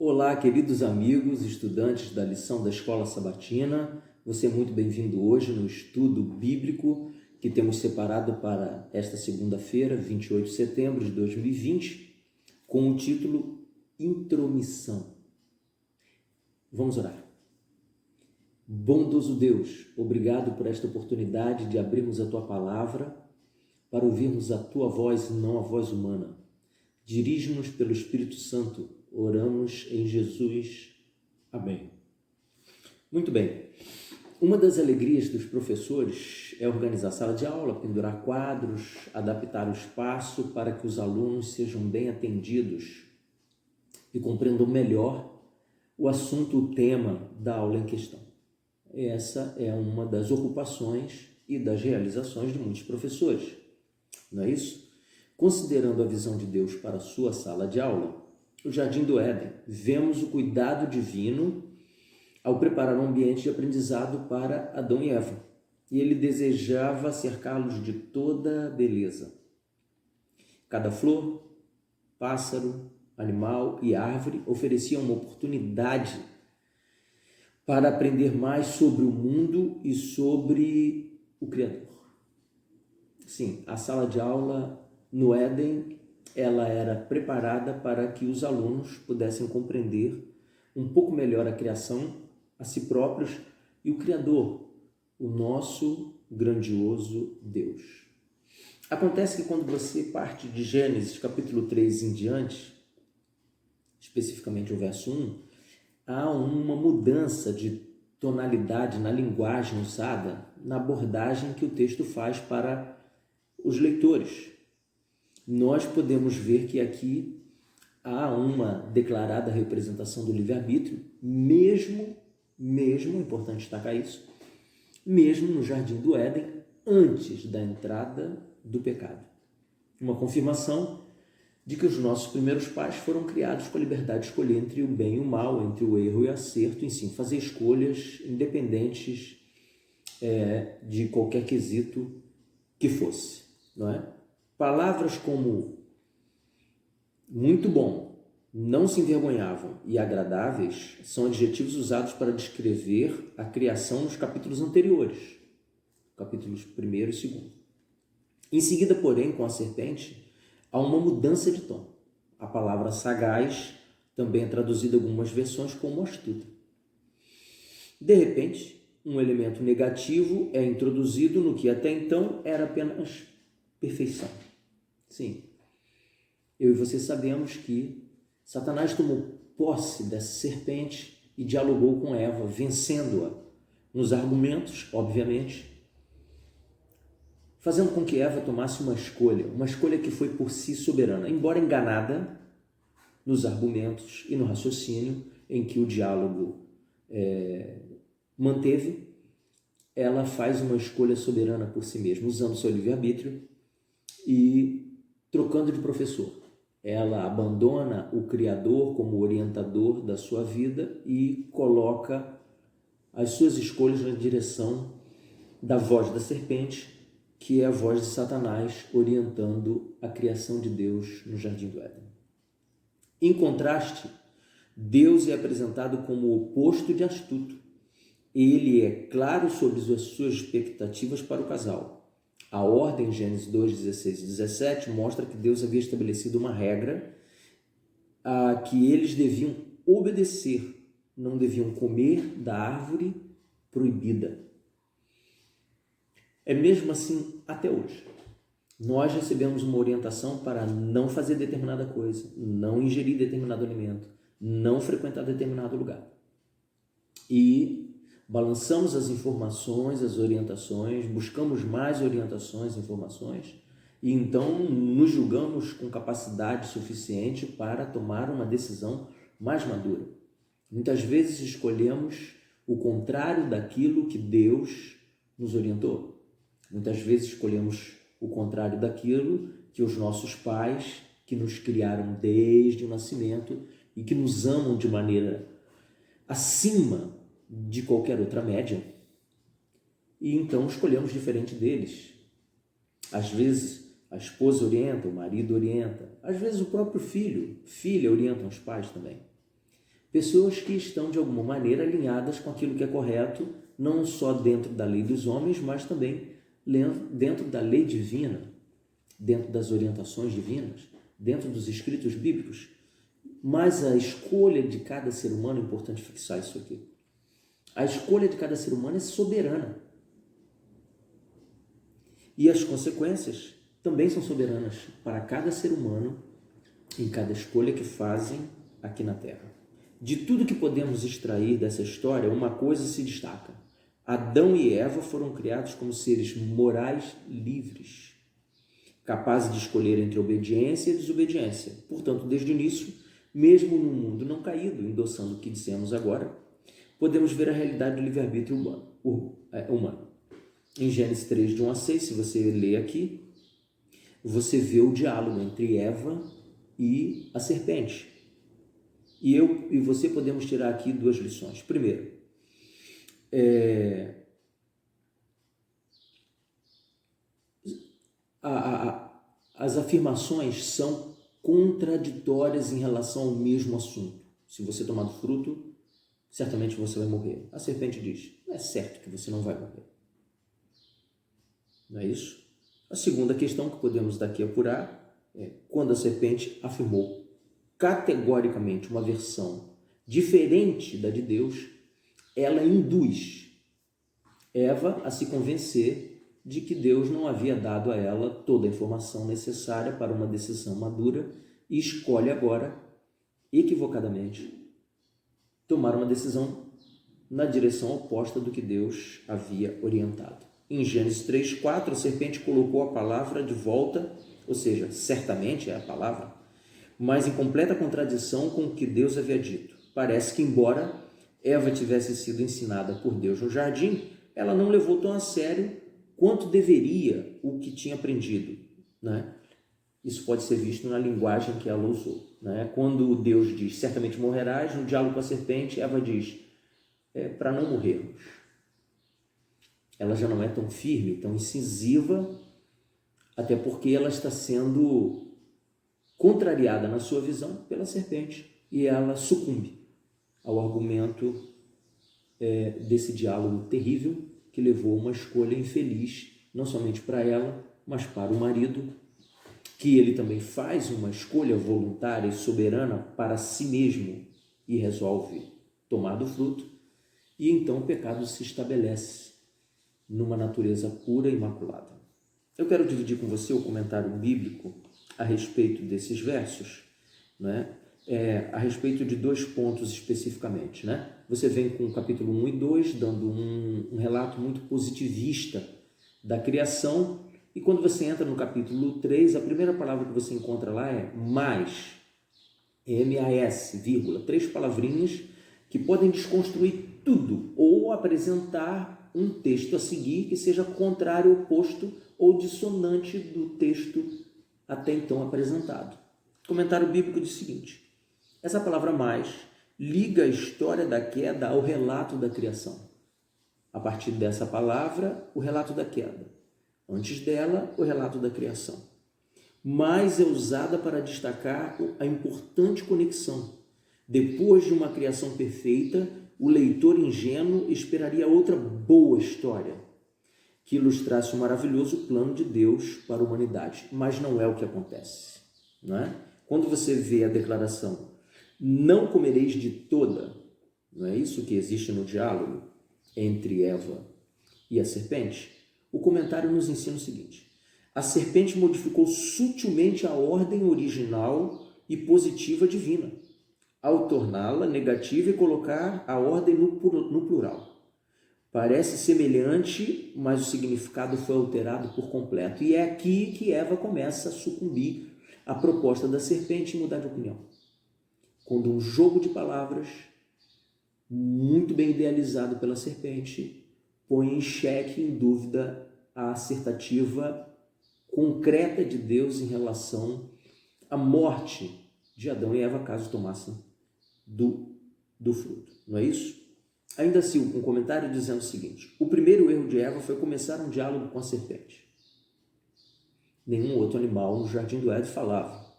Olá, queridos amigos, estudantes da lição da Escola Sabatina. Você é muito bem-vindo hoje no estudo bíblico que temos separado para esta segunda-feira, 28 de setembro de 2020, com o título Intromissão. Vamos orar. Bondoso Deus, obrigado por esta oportunidade de abrirmos a Tua Palavra para ouvirmos a Tua voz e não a voz humana. Dirige-nos pelo Espírito Santo. Oramos em Jesus. Amém. Muito bem. Uma das alegrias dos professores é organizar a sala de aula, pendurar quadros, adaptar o espaço para que os alunos sejam bem atendidos e compreendam melhor o assunto, o tema da aula em questão. Essa é uma das ocupações e das realizações de muitos professores, não é isso? Considerando a visão de Deus para a sua sala de aula, o Jardim do Éden, vemos o cuidado divino ao preparar um ambiente de aprendizado para Adão e Eva. E ele desejava cercá-los de toda a beleza. Cada flor, pássaro, animal e árvore ofereciam uma oportunidade para aprender mais sobre o mundo e sobre o Criador. Sim, a sala de aula no Éden, ela era preparada para que os alunos pudessem compreender um pouco melhor a criação, a si próprios e o Criador, o nosso grandioso Deus. Acontece que quando você parte de Gênesis capítulo 3 em diante, especificamente o verso 1, há uma mudança de tonalidade na linguagem usada, na abordagem que o texto faz para os leitores. Nós podemos ver que aqui há uma declarada representação do livre-arbítrio, mesmo, é importante destacar isso, mesmo no Jardim do Éden, antes da entrada do pecado. Uma confirmação de que os nossos primeiros pais foram criados com a liberdade de escolher entre o bem e o mal, entre o erro e o acerto, enfim, fazer escolhas independentes de qualquer quesito que fosse, não é? Palavras como muito bom, não se envergonhavam e agradáveis são adjetivos usados para descrever a criação nos capítulos anteriores, capítulos 1 e 2. Em seguida, porém, com a serpente, há uma mudança de tom. A palavra sagaz também é traduzida em algumas versões como astuta. De repente, um elemento negativo é introduzido no que até então era apenas perfeição. Sim, eu e você sabemos que Satanás tomou posse dessa serpente e dialogou com Eva, vencendo-a nos argumentos, obviamente, fazendo com que Eva tomasse uma escolha que foi por si soberana, embora enganada nos argumentos e no raciocínio em que o diálogo manteve, ela faz uma escolha soberana por si mesma, usando seu livre-arbítrio e trocando de professor. Ela abandona o Criador como orientador da sua vida e coloca as suas escolhas na direção da voz da serpente, que é a voz de Satanás orientando a criação de Deus no Jardim do Éden. Em contraste, Deus é apresentado como o oposto de astuto. Ele é claro sobre as suas expectativas para o casal. A ordem, Gênesis 2, 16 e 17, mostra que Deus havia estabelecido uma regra a que eles deviam obedecer, não deviam comer da árvore proibida. É mesmo assim até hoje. Nós recebemos uma orientação para não fazer determinada coisa, não ingerir determinado alimento, não frequentar determinado lugar. E balançamos as informações, as orientações, buscamos mais orientações, informações, e então nos julgamos com capacidade suficiente para tomar uma decisão mais madura. Muitas vezes escolhemos o contrário daquilo que Deus nos orientou. Muitas vezes escolhemos o contrário daquilo que os nossos pais, que nos criaram desde o nascimento e que nos amam de maneira acima de qualquer outra média, e então escolhemos diferente deles. Às vezes a esposa orienta, o marido orienta, às vezes o próprio filha orienta os pais também. Pessoas que estão, de alguma maneira, alinhadas com aquilo que é correto, não só dentro da lei dos homens, mas também dentro da lei divina, dentro das orientações divinas, dentro dos escritos bíblicos. Mas a escolha de cada ser humano, é importante fixar isso aqui, a escolha de cada ser humano é soberana. E as consequências também são soberanas para cada ser humano em cada escolha que fazem aqui na Terra. De tudo que podemos extrair dessa história, uma coisa se destaca. Adão e Eva foram criados como seres morais livres, capazes de escolher entre obediência e desobediência. Portanto, desde o início, mesmo no mundo não caído, endossando o que dissemos agora, podemos ver a realidade do livre-arbítrio humano. Em Gênesis 3, de 1 a 6, se você ler aqui, você vê o diálogo entre Eva e a serpente. E eu e você podemos tirar aqui duas lições. Primeiro, as afirmações são contraditórias em relação ao mesmo assunto. Se você tomar do fruto, certamente você vai morrer. A serpente diz, não é certo que você não vai morrer. Não é isso? A segunda questão que podemos daqui apurar é quando a serpente afirmou categoricamente uma versão diferente da de Deus, ela induz Eva a se convencer de que Deus não havia dado a ela toda a informação necessária para uma decisão madura e escolhe agora, equivocadamente, tomar uma decisão na direção oposta do que Deus havia orientado. Em Gênesis 3:4, a serpente colocou a palavra de volta, ou seja, certamente é a palavra, mas em completa contradição com o que Deus havia dito. Parece que, embora Eva tivesse sido ensinada por Deus no jardim, ela não levou tão a sério quanto deveria o que tinha aprendido, né? Isso pode ser visto na linguagem que ela usou, né? Quando Deus diz, certamente morrerás, no diálogo com a serpente, Eva diz, para não morrermos. Ela já não é tão firme, tão incisiva, até porque ela está sendo contrariada na sua visão pela serpente e ela sucumbe ao argumento desse diálogo terrível que levou a uma escolha infeliz, não somente para ela, mas para o marido, que ele também faz uma escolha voluntária e soberana para si mesmo e resolve tomar do fruto, e então o pecado se estabelece numa natureza pura e imaculada. Eu quero dividir com você o comentário bíblico a respeito desses versos, né? A respeito de dois pontos especificamente, né? Você vem com o capítulo 1 e 2, dando um relato muito positivista da criação, e quando você entra no capítulo 3, a primeira palavra que você encontra lá é mais, M-A-S, vírgula, 3 palavrinhas que podem desconstruir tudo ou apresentar um texto a seguir que seja contrário, oposto ou dissonante do texto até então apresentado. O comentário bíblico diz o seguinte: essa palavra mais liga a história da queda ao relato da criação. A partir dessa palavra, o relato da queda. Antes dela, o relato da criação. Mais é usada para destacar a importante conexão. Depois de uma criação perfeita, o leitor ingênuo esperaria outra boa história, que ilustrasse o maravilhoso plano de Deus para a humanidade. Mas não é o que acontece, não é? Quando você vê a declaração, não comereis de toda, não é isso que existe no diálogo entre Eva e a serpente? O comentário nos ensina o seguinte: a serpente modificou sutilmente a ordem original e positiva divina, ao torná-la negativa e colocar a ordem no plural. Parece semelhante, mas o significado foi alterado por completo. E é aqui que Eva começa a sucumbir à proposta da serpente e mudar de opinião. Quando um jogo de palavras, muito bem idealizado pela serpente, põe em xeque, em dúvida, a assertativa concreta de Deus em relação à morte de Adão e Eva, caso tomassem do fruto. Não é isso? Ainda assim, um comentário dizendo o seguinte: o primeiro erro de Eva foi começar um diálogo com a serpente. Nenhum outro animal no jardim do Éden falava.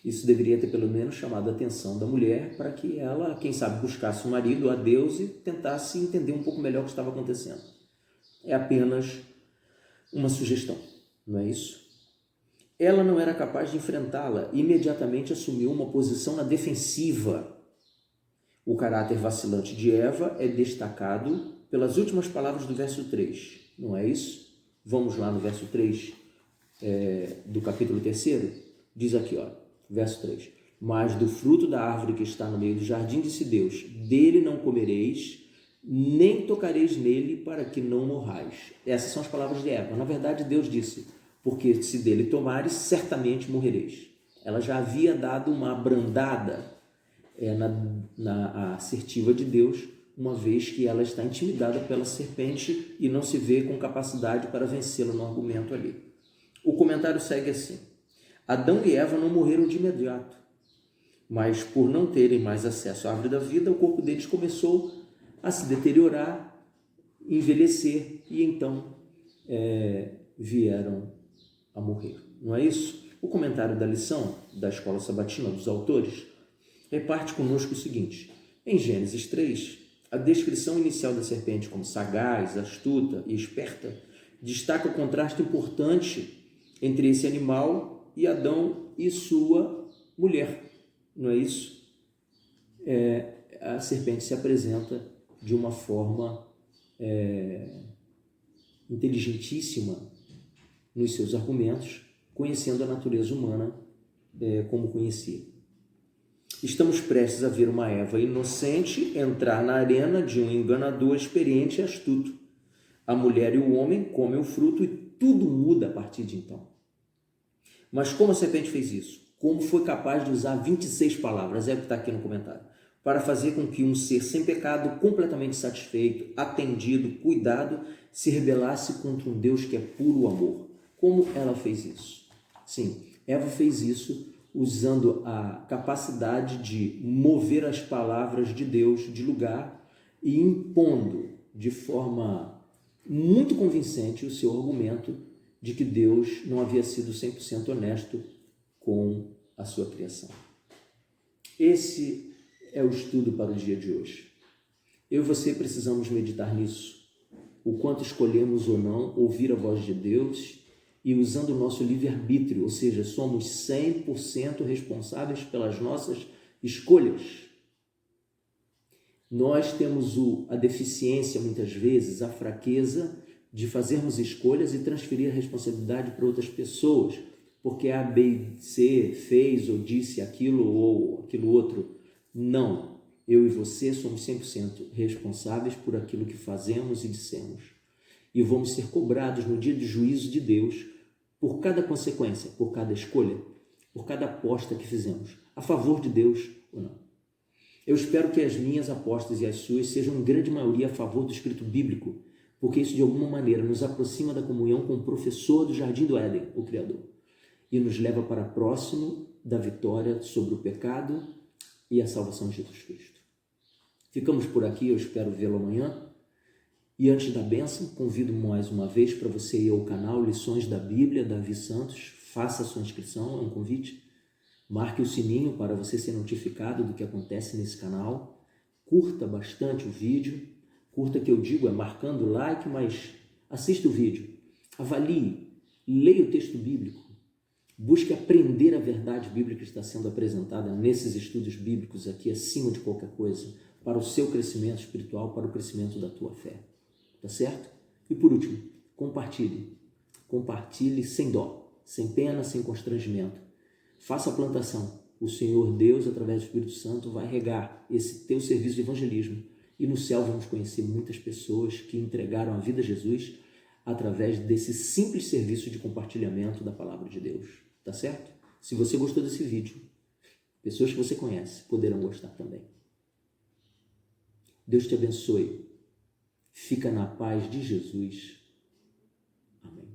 Isso deveria ter pelo menos chamado a atenção da mulher para que ela, quem sabe, buscasse o marido, a Deus, e tentasse entender um pouco melhor o que estava acontecendo. É apenas uma sugestão, não é isso? Ela não era capaz de enfrentá-la, imediatamente assumiu uma posição na defensiva. O caráter vacilante de Eva é destacado pelas últimas palavras do verso 3, não é isso? Vamos lá no verso 3 do capítulo 3, diz aqui, ó, verso 3. Mas do fruto da árvore que está no meio do jardim, disse Deus, dele não comereis, nem tocareis nele, para que não morrais. Essas são as palavras de Eva. Na verdade, Deus disse, porque se dele tomares, certamente morrereis. Ela já havia dado uma abrandada na assertiva de Deus, uma vez que ela está intimidada pela serpente e não se vê com capacidade para vencê-la no argumento ali. O comentário segue assim: Adão e Eva não morreram de imediato, mas por não terem mais acesso à árvore da vida, o corpo deles começou a se deteriorar, envelhecer, e então vieram a morrer. Não é isso? O comentário da lição da Escola Sabatina dos autores reparte conosco o seguinte: em Gênesis 3, a descrição inicial da serpente como sagaz, astuta e esperta destaca o contraste importante entre esse animal e Adão e sua mulher. Não é isso? A serpente se apresenta de uma forma inteligentíssima nos seus argumentos, conhecendo a natureza humana como conhecia. Estamos prestes a ver uma Eva inocente entrar na arena de um enganador experiente e astuto. A mulher e o homem comem o fruto e tudo muda a partir de então. Mas como a serpente fez isso? Como foi capaz de usar 26 palavras, é o que está aqui no comentário, para fazer com que um ser sem pecado, completamente satisfeito, atendido, cuidado, se rebelasse contra um Deus que é puro amor? Como ela fez isso? Sim, Eva fez isso usando a capacidade de mover as palavras de Deus de lugar e impondo de forma muito convincente o seu argumento de que Deus não havia sido 100% honesto com a sua criação. Esse é o estudo para o dia de hoje. Eu e você precisamos meditar nisso. O quanto escolhemos ou não ouvir a voz de Deus e usando o nosso livre-arbítrio, ou seja, somos 100% responsáveis pelas nossas escolhas. Nós temos a deficiência, muitas vezes, a fraqueza de fazermos escolhas e transferir a responsabilidade para outras pessoas, porque A, B, C fez ou disse aquilo ou aquilo outro. Não, eu e você somos 100% responsáveis por aquilo que fazemos e dissemos. E vamos ser cobrados no dia de juízo de Deus por cada consequência, por cada escolha, por cada aposta que fizemos, a favor de Deus ou não. Eu espero que as minhas apostas e as suas sejam em grande maioria a favor do escrito bíblico, porque isso de alguma maneira nos aproxima da comunhão com o professor do Jardim do Éden, o Criador, e nos leva para próximo da vitória sobre o pecado e a salvação de Jesus Cristo. Ficamos por aqui, eu espero vê-lo amanhã. E antes da bênção, convido mais uma vez para você ir ao canal Lições da Bíblia, Davi Santos. Faça a sua inscrição, é um convite. Marque o sininho para você ser notificado do que acontece nesse canal. Curta bastante o vídeo. Curta, que eu digo, é marcando o like, mas assista o vídeo. Avalie, leia o texto bíblico. Busque aprender a verdade bíblica que está sendo apresentada nesses estudos bíblicos aqui, acima de qualquer coisa, para o seu crescimento espiritual, para o crescimento da tua fé. Tá certo? E por último, compartilhe. Compartilhe sem dó, sem pena, sem constrangimento. Faça a plantação. O Senhor Deus, através do Espírito Santo, vai regar esse teu serviço de evangelismo. E no céu vamos conhecer muitas pessoas que entregaram a vida a Jesus através desse simples serviço de compartilhamento da palavra de Deus. Tá certo? Se você gostou desse vídeo, pessoas que você conhece poderão gostar também. Deus te abençoe. Fica na paz de Jesus. Amém.